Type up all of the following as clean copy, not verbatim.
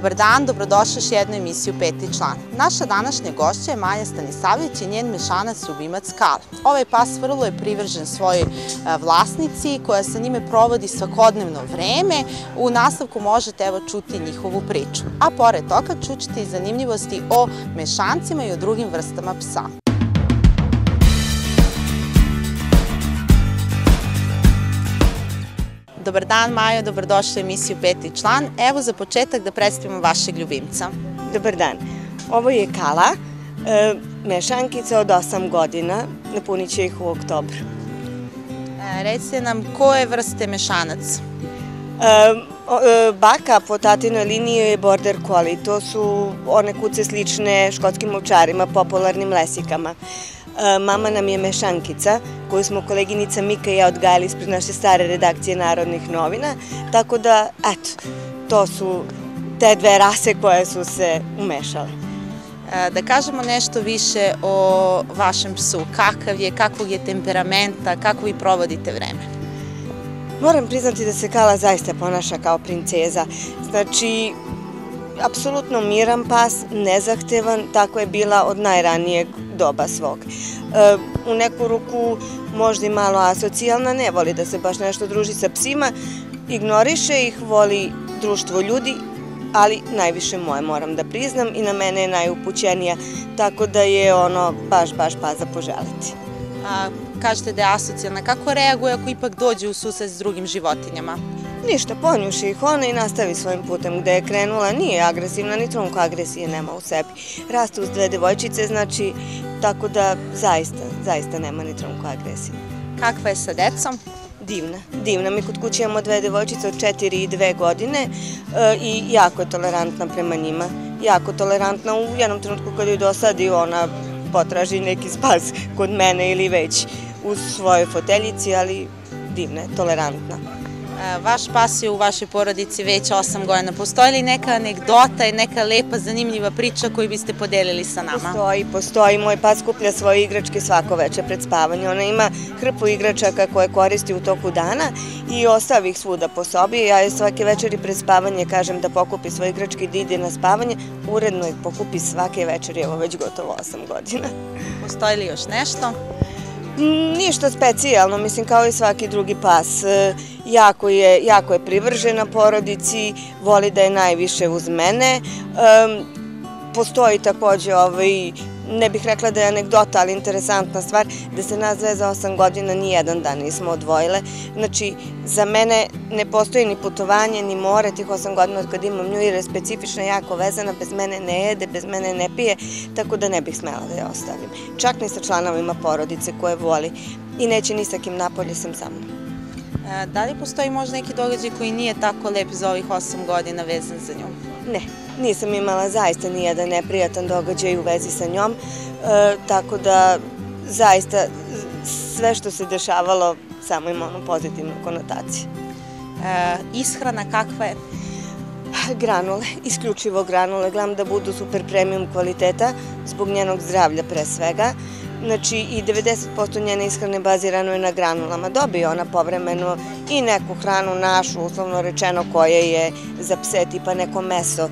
Dobar dan, dobrodošli još jednu emisiju Peti član. Naša današnja gošća je Maja Stanisavljević i njen mešanac ljubimac Kala. Ovaj pas vrlo je privržen svojoj vlasnici koja sa njime provodi svakodnevno vreme. U nastavku možete čuti njihovu priču. A pored toga čućete i zanimljivosti o mešancima i o drugim vrstama psa. Dobar dan, Majo, dobrodošli u emisiju Peti član. Evo za početak da predstavimo vašeg ljubimca. Dobar dan. Ovo je Kala, mešankica od 8 godina, napunit će ih u oktobru. Recite nam, koje vrste mešanac? Baka po tatinoj liniji je border collie, to su one kuce slične škotskim ovčarima, popularnim lesikama. Mama nam je mešankica, koju smo koleginica Mika i ja odgajali ispred naše stare redakcije Narodnih novina, tako da, eto, to su te dve rase koje su se umešale. Da kažemo nešto više o vašem psu, kakav je, kakvog je temperamenta, kako vi provodite vreme? Moram priznati da se Kala zaista ponaša kao princeza, znači, apsolutno miran pas, nezahtevan, tako je bila od najranijeg doba svog. U neku ruku možda i malo asocijalna, ne voli da se baš nešto druži sa psima, ignoriše ih, voli društvo ljudi, ali najviše moje, moram da priznam, i na mene je najupućenija, tako da je ono baš pas za poželiti. Kažete da je asocijalna, kako reaguje ako ipak dođe u susret s drugim životinjama? Ništa, ponjuši ih ona i nastavi svojim putem gde je krenula, nije agresivna, ni trunku agresije nema u sebi. Raste uz dve devojčice, znači, tako da zaista nema ni trunku agresije. Kakva je sa decom? Divna. Mi kod kuće imamo dve devojčice od 4 i 2 godine i jako je tolerantna prema njima. Jako tolerantna, u jednom trenutku kad joj dosadi ona potraži neki spas kod mene ili već u svojoj foteljici, ali divna je, tolerantna. Vaš pas je u vašoj porodici već 8 godina. Postoji li neka anegdota i neka lepa, zanimljiva priča koju biste podelili sa nama? Postoji. Moj pas skuplja svoje igračke svako večer pred spavanje. Ona ima hrpu igračaka koje koristi u toku dana i ostavi ih svuda po sobi. Ja joj svake večeri pred spavanje kažem da pokupi svoje igračke i da ide na spavanje. Uredno ih pokupi svake večeri, evo već gotovo 8 godina. Postoji li još nešto? Ništa specijalno, mislim kao i svaki drugi pas. Jako je privržena porodici, voli da je najviše uz mene. Postoji takođe, ne bih rekla da je anegdota, ali interesantna stvar, da se nas dve za 8 godina ni jedan dan nismo odvojile. Znači, za mene ne postoji ni putovanje, ni more, tih 8 godina od kad imam nju, jer je specifična, jako vezana, bez mene ne jede, bez mene ne pije, tako da ne bih smela da je ostavim. Čak ni sa članovima porodice koje voli i neće ni sa kim napolje sem sa mnom. Da li postoji možda neki događaj koji nije tako lep za ovih 8 godina vezan za nju? Ne, nisam imala zaista nijedan neprijatan događaj u vezi sa njom, tako da zaista sve što se dešavalo samo ima onu pozitivnu konotaciju. Ishrana kakva je? Granule, isključivo granule, gledam da budu super premium kvaliteta, zbog njenog zdravlja pre svega. Znači i 90% njene ishrane bazirano je na granulama. Dobije ona povremeno i neku hranu našu, uslovno rečeno, koje je za pse, tipa neko meso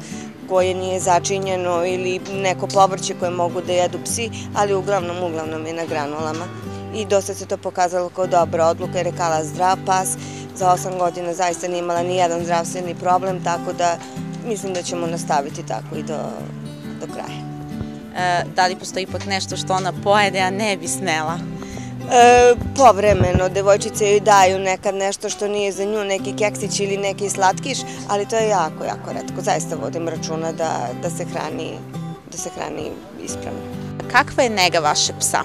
koje nije začinjeno ili neko povrće koje mogu da jedu psi, ali uglavnom je na granulama. I dosta se to pokazalo kao dobra odluka jer je Kala zdrav pas. Za 8 godina zaista nije imala ni jedan zdravstveni problem, tako da mislim da ćemo nastaviti tako i do kraja. Da li postoji ipak nešto što ona pojede, a ne bi smela? Povremeno, devojčice joj daju nekad nešto što nije za nju, neki keksić ili neki slatkiš, ali to je jako retko. Zaista vodim računa da se hrani ispravno. Kakva je nega vaše psa?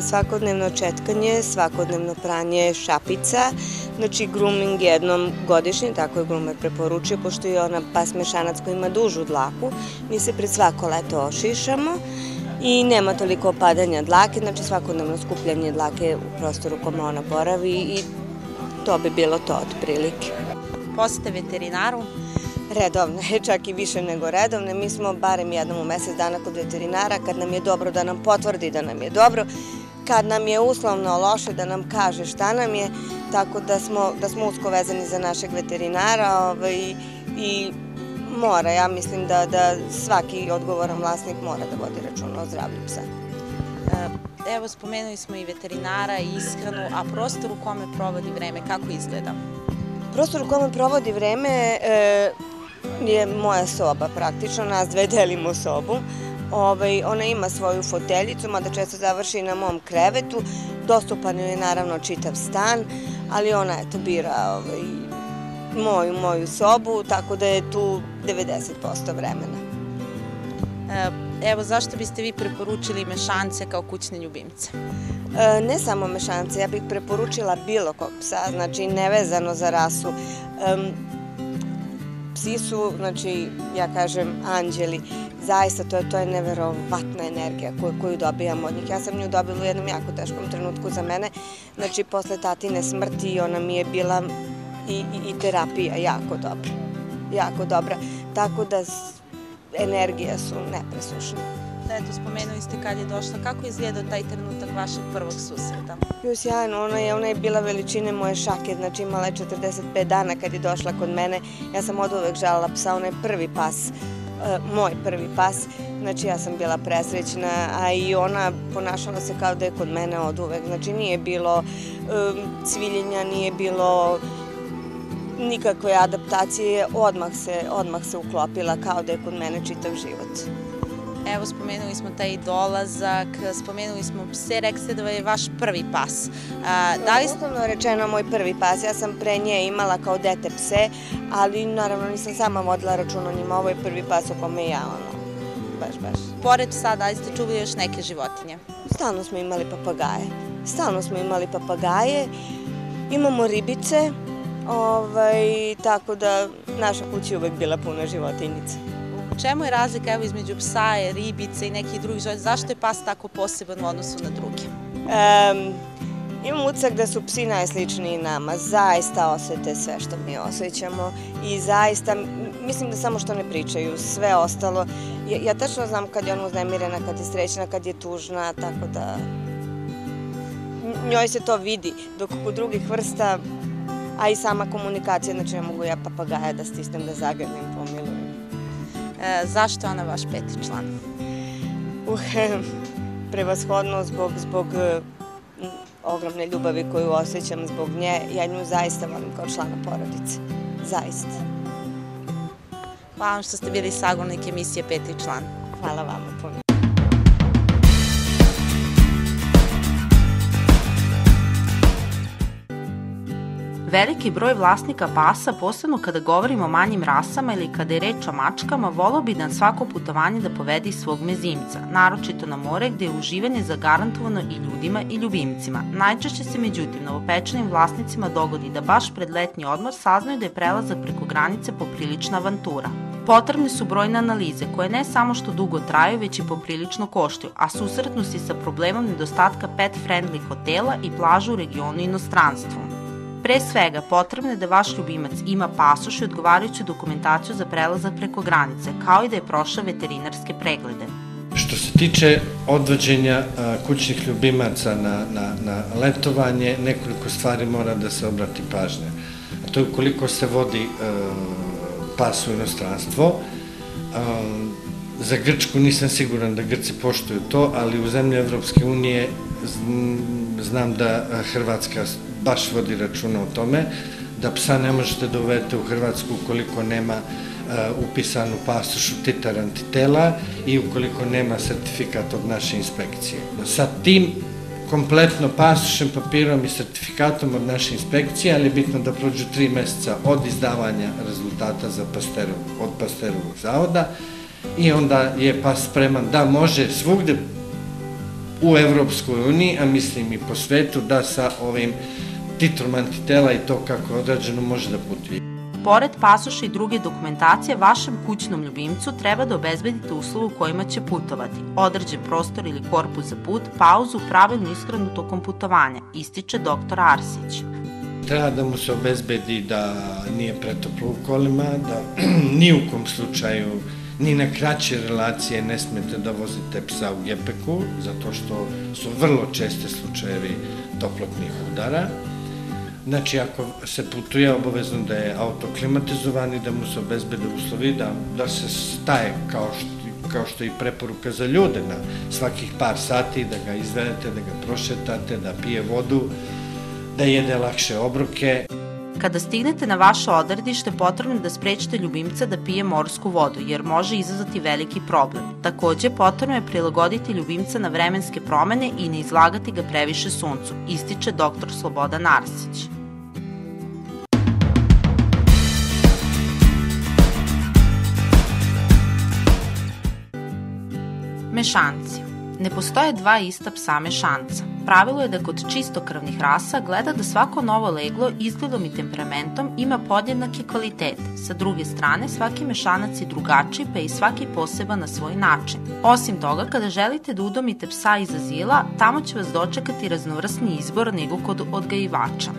Svakodnevno četkanje, svakodnevno pranje šapica, znači grooming jednom godišnje, tako je groomer preporučio, pošto je ona pas mešanac koji ima dužu dlaku, mi se pred svako leto ošišamo i nema toliko opadanja dlake, znači svakodnevno skupljanje dlake u prostoru kome ona boravi i to bi bilo to otprilike. Posete veterinaru? Redovne, čak i više nego redovne. Mi smo barem jednom u mesec dana kod veterinara, kad nam je dobro da nam potvrdi da nam je dobro, kad nam je uslovno loše da nam kaže šta nam je, tako da smo usko vezani za našeg veterinara i Mora, ja mislim da svaki odgovoran vlasnik mora da vodi računa o zdravlju psa. Evo, spomenuli smo i veterinara i ishranu, a prostor u kome provodi vreme, kako izgleda? Prostor u kome provodi vreme je moja soba praktično, nas dve delimo sobu. Ona ima svoju foteljicu, mada često završi na mom krevetu, dostupan joj je naravno čitav stan, ali ona bira moju sobu, tako da je tu 90% vremena. Evo, zašto biste vi preporučili mešance kao kućne ljubimce? Ne samo mešance, ja bih preporučila bilo kog psa, znači nevezano za rasu. Psi su, znači, ja kažem, anđeli. Zaista, to je neverovatna energija koju dobijam od njih. Ja sam nju dobila u jednom jako teškom trenutku za mene. Znači, posle tatine smrti ona mi je bila i terapija jako dobra. Jako dobra. Tako da energije su nepresušne. Eto, spomenuli ste kad je došla. Kako je izgledao taj trenutak vašeg prvog susreta? Bio sjajno, ona je bila veličine moje šake, znači imala je 45 dana kad je došla kod mene. Ja sam oduvek želela psa, ona je prvi pas, moj prvi pas, znači ja sam bila presrećna, a i ona ponašala se kao da je kod mene oduvek, znači nije bilo cviljenja, nije bilo nikakve adaptacije, odmah se uklopila kao da je kod mene čitav život. Evo, spomenuli smo taj dolazak, spomenuli smo pse, rekli ste da je vaš prvi pas. Uslovno rečeno moj prvi pas, ja sam pre nje imala kao dete pse, ali naravno nisam sama vodila računa o njima, ovo je prvi pas o kome ja, baš. Pored psa, da li ste čuvali još neke životinje? Stalno smo imali papagaje, imamo ribice, tako da naša kuća je uvek bila puna životinjica. U čemu je razlika između psa, ribice i nekih drugih životinja? Zašto je pas tako poseban u odnosu na druge? Imam utisak da su psi najsličniji nama, zaista osete sve što mi osjećamo i zaista, mislim da samo što ne pričaju, sve ostalo. Ja tačno znam kad je ona uznemirena, kad je srećna, kad je tužna, tako da njoj se to vidi, dok kod drugih vrsta, a i sama komunikacija, znači ne mogu ja papagaja da stisnem, da zagrlim, pomilujem. Zašto je ona vaš peti član? Prevashodno zbog ogromne ljubavi koju osjećam zbog nje. Ja nju zaista volim kao člana porodice. Zaista. Hvala vam što ste bili sagovornik emisije Peti član. Hvala vama puno. Veliki broj vlasnika pasa, posebno kada govorimo o manjim rasama ili kada je reč o mačkama, volao bi na svako putovanje da povede i svog mezimca, naročito na more gde je uživanje zagarantovano i ljudima i ljubimcima. Najčešće se međutim novopečenim vlasnicima dogodi da baš pred letnji odmor saznaju da je prelazak preko granice poprilična avantura. Potrebne su brojne analize koje ne samo što dugo traju, već i poprilično koštaju, a susretnu se sa problemom nedostatka pet-friendly hotela i plaža u regionu i inostranstvu. Pre svega, potrebno je da vaš ljubimac ima pasoš i odgovarajuću dokumentaciju za prelazak preko granice, kao i da je prošao veterinarske preglede. Što se tiče odvođenja kućnih ljubimaca na letovanje, nekoliko stvari mora da se obrati pažnje. A to je ukoliko se vodi pas u inostranstvo. Za Grčku nisam siguran da Grci poštuju to, ali u zemlje Evropske unije znam da Hrvatska baš vodi računa o tome, da psa ne možete da uvedete u Hrvatsku ukoliko nema upisanu pasoš u titar antitela i ukoliko nema sertifikat od naše inspekcije. Sa tim kompletno pasošem, papirom i sertifikatom od naše inspekcije, ali je bitno da prođu 3 meseca od izdavanja rezultata od Pasterovog zavoda i onda je pas spreman da može svugde u Evropskoj uniji, a mislim i po svetu, da sa ovim titrom antitela i to kako je odrađeno može da putuje. Pored pasoša i druge dokumentacije, vašem kućnom ljubimcu treba da obezbedite uslove u kojima će putovati, određen prostor ili korpus za put, pauzu, pravilnu ishranu tokom putovanja, ističe dr. Arsić. Treba da mu se obezbedi da nije pretoplo u kolima, da ni u kom slučaju, ni na kraće relacije ne smete da vozite psa u gepeku, zato što su vrlo česte slučajevi toplotnih udara. Znači, ako se putuje, obavezno da je auto klimatizovan i da mu se obezbede uslovi, da se staje kao što je i preporuka za ljude na svakih par sati, da ga izvedete, da ga prošetate, da pije vodu, da jede lakše obroke. Kada stignete na vaše odredište, potrebno je da sprečite ljubimca da pije morsku vodu, jer može izazvati veliki problem. Takođe, potrebno je prilagoditi ljubimca na vremenske promene i ne izlagati ga previše suncu, ističe dr. Slobodan Arsić. Mešanci. Ne postoje dva ista psa mešanca. Pravilo je da kod čistokrvnih rasa gleda da svako novo leglo izgledom i temperamentom ima podjednake kvalitete. Sa druge strane, svaki mešanac je drugačiji, pa je i svaki poseban na svoj način. Osim toga, kada želite da udomite psa iz azila, tamo će vas dočekati raznovrsni izbor nego kod odgajivača.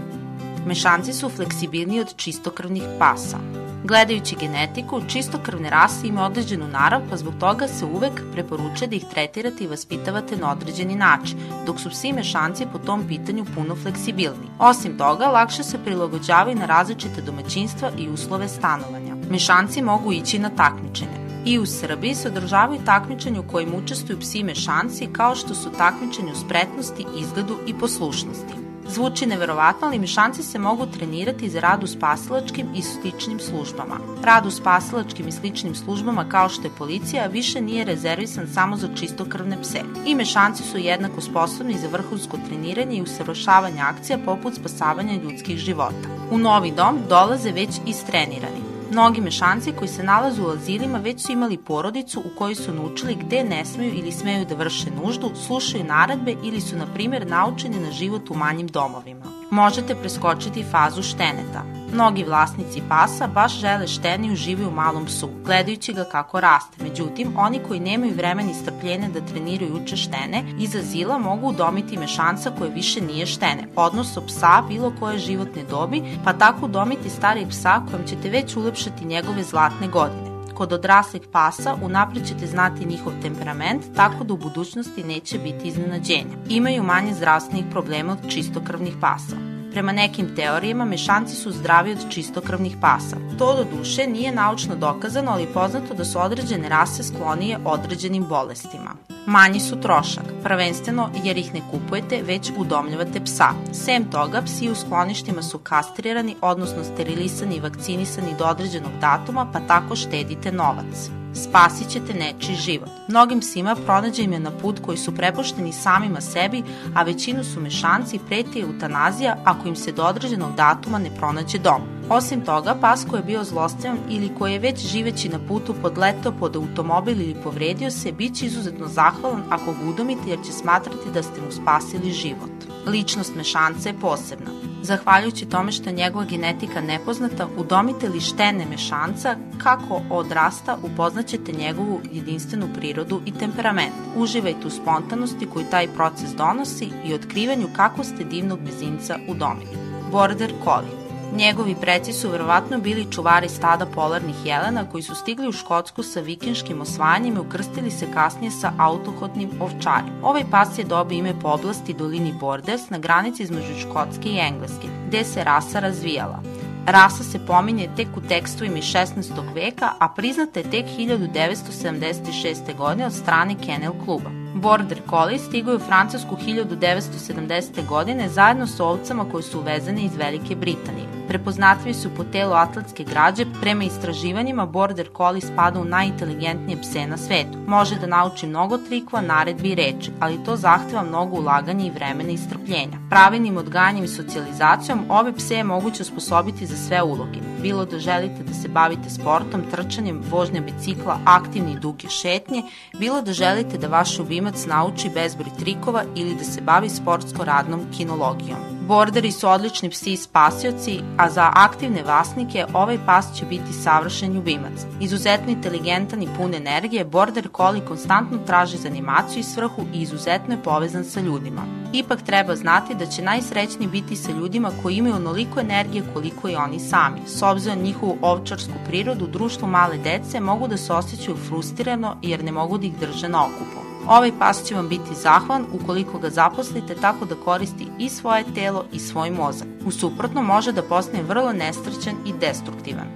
Mešanci su fleksibilniji od čistokrvnih pasa. Gledajući genetiku, čistokrvne rase imaju određenu narav, pa zbog toga se uvek preporučuje da ih tretirate i vaspitavate na određeni način, dok su psi mešanci po tom pitanju puno fleksibilni. Osim toga, lakše se prilagođavaju na različite domaćinstva i uslove stanovanja. Mešanci mogu ići na takmičenje. I u Srbiji se održavaju takmičenja u kojim učestvuju psi mešanci, kao što su takmičenja u spretnosti, izgledu i poslušnosti. Zvuči neverovatno, ali mešanci se mogu trenirati za rad u spasilačkim i sličnim službama. Rad u spasilačkim i sličnim službama, kao što je policija, više nije rezervisan samo za čistokrvne pse. I mešanci su jednako sposobni za vrhunsko treniranje i usavršavanje akcija poput spasavanja ljudskih života. U novi dom dolaze već istrenirani. Mnogi mešanci koji se nalaze u azilima već su imali porodicu u kojoj su naučili gde ne smeju ili smeju da vrše nuždu, slušaju naredbe ili su, na primjer, naučeni na život u manjim domovima. Možete preskočiti fazu šteneta. Mnogi vlasnici pasa baš žele štene i uživaju u malom psu, gledajući ga kako raste. Međutim, oni koji nemaju vremena i strpljenja da treniraju i uče štene, iz azila mogu udomiti mešanca koje više nije štene, odnosno psa bilo koje životne dobi, pa tako udomiti starijeg psa kojem ćete već ulepšati njegove zlatne godine. Kod odraslih pasa unapred ćete znati njihov temperament, tako da u budućnosti neće biti iznenađenja. Imaju manje zdravstvenih problema od čistokrvnih pasa. Prema nekim teorijama, mešanci su zdravi od čistokrvnih pasa. To do duše nije naučno dokazano, ali je poznato da su određene rase sklonije određenim bolestima. Manji su trošak, prvenstveno jer ih ne kupujete, već udomljavate psa. Sem toga, psi u skloništima su kastrirani, odnosno sterilisani i vakcinisani do određenog datuma, pa tako štedite novac. Spasit ćete nečiji život. Mnogim psima pronađe im je na put koji su prepušteni samima sebi, a većinu su mešanci i preti eutanazija ako im se do određenog datuma ne pronađe dom. Osim toga, pas koji je bio zlostavljan ili koji je već živeći na putu podletao pod automobil ili povredio se, bit će izuzetno zahvalan ako ga udomite jer će smatrati da ste mu spasili život. Ličnost mešanca je posebna. Zahvaljujući tome što je njegova genetika nepoznata, udomite li štene mešanca, kako odrasta upoznaćete njegovu jedinstvenu prirodu i temperament. Uživajte u spontanosti koju taj proces donosi i otkrivanju kako ste divnog mezinca udomili. Border Collie. Njegovi preci su verovatno bili čuvari stada polarnih jelena koji su stigli u Škotsku sa vikinškim osvajanjem i ukrstili se kasnije sa autohtonim ovčarima. Ovaj pas je dobio ime po oblasti dolini Borders na granici između Škotske i Engleske, gde se rasa razvijala. Rasa se pominje tek u tekstovima iz 16. veka, a priznata je tek 1976. godine od strane Kennel kluba. Border Collie stigao je u Francusku 1970. godine zajedno sa ovcama koje su uvezene iz Velike Britanije. Prepoznatljivi su po telu atletske građe, prema istraživanjima Border Collie spada u najinteligentnije pse na svetu. Može da nauči mnogo trikova, naredbi i reči, ali to zahteva mnogo ulaganja i vremena i strpljenja. Pravilnim odgajanjem i socijalizacijom ove pse je moguće osposobiti za sve uloge. Bilo da želite da se bavite sportom, trčanjem, vožnjom bicikla, aktivne i duge šetnje, bilo da želite da vaš ljubimac nauči bezbroj trikova ili da se bavi sportsko-radnom kinologijom. Borderi su odlični psi i spasioci, a za aktivne vlasnike ovaj pas će biti savršen ljubimac. Izuzetno inteligentan i pun energije, Border Collie konstantno traži za animaciju i svrhu i izuzetno je povezan sa ljudima. Ipak treba znati da će najsrećniji biti sa ljudima koji imaju onoliko energije koliko i oni sami. S obzirom na njihovu ovčarsku prirodu, društvo male dece mogu da se osjećaju frustrirano jer ne mogu da ih drže na okupu. Ovaj pas će vam biti zahvalan ukoliko ga zaposlite tako da koristi i svoje telo i svoj mozak. U suprotno može da postane vrlo nesrećan i destruktivan.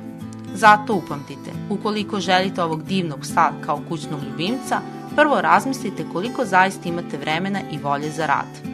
Zato upamtite, ukoliko želite ovog divnog psa kao kućnog ljubimca, prvo razmislite koliko zaista imate vremena i volje za rad.